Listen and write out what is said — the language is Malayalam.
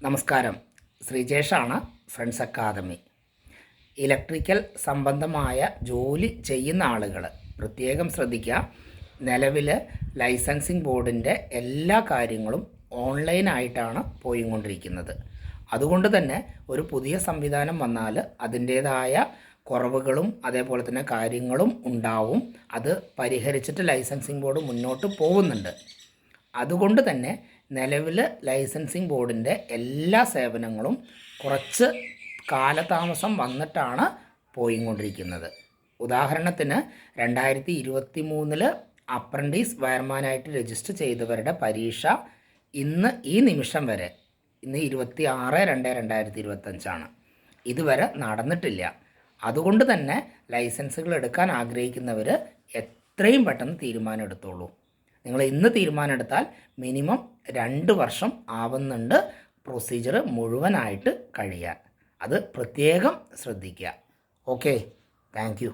നമസ്കാരം, ശ്രീജേഷാണ്, ഫ്രണ്ട്സ് അക്കാദമി. ഇലക്ട്രിക്കൽ സംബന്ധമായ ജോലി ചെയ്യുന്ന ആളുകൾ പ്രത്യേകം ശ്രദ്ധിക്കുക. നിലവിൽ ലൈസൻസിങ് ബോർഡിൻ്റെ എല്ലാ കാര്യങ്ങളും ഓൺലൈനായിട്ടാണ് പോയിക്കൊണ്ടിരിക്കുന്നത്. അതുകൊണ്ട് തന്നെ ഒരു പുതിയ സംവിധാനം വന്നാൽ അതിൻ്റേതായ കുറവുകളും അതേപോലെ തന്നെ കാര്യങ്ങളും ഉണ്ടാവും. അത് പരിഹരിച്ചിട്ട് ലൈസൻസിങ് ബോർഡ് മുന്നോട്ട് പോകുന്നുണ്ട്. അതുകൊണ്ട് തന്നെ നിലവിൽ ലൈസൻസിങ് ബോർഡിൻ്റെ എല്ലാ സേവനങ്ങളും കുറച്ച് കാലതാമസം വന്നിട്ടാണ് പോയിക്കൊണ്ടിരിക്കുന്നത്. ഉദാഹരണത്തിന് 2023 അപ്രൻറ്റീസ് വയർമാനായിട്ട് രജിസ്റ്റർ ചെയ്തവരുടെ പരീക്ഷ ഈ നിമിഷം വരെ, ഇന്ന് 26/2/2025 ഇതുവരെ നടന്നിട്ടില്ല. അതുകൊണ്ട് തന്നെ ലൈസൻസുകൾ എടുക്കാൻ ആഗ്രഹിക്കുന്നവർ എത്രയും പെട്ടെന്ന് തീരുമാനം എടുത്തോളൂ. നിങ്ങൾ ഇന്ന് തീരുമാനമെടുത്താൽ മിനിമം 2 വർഷം ആവുന്നുണ്ട് പ്രൊസീജിയർ മുഴുവനായിട്ട് കഴിയാൻ. അത് പ്രത്യേകം ശ്രദ്ധിക്കുക. Okay, thank you.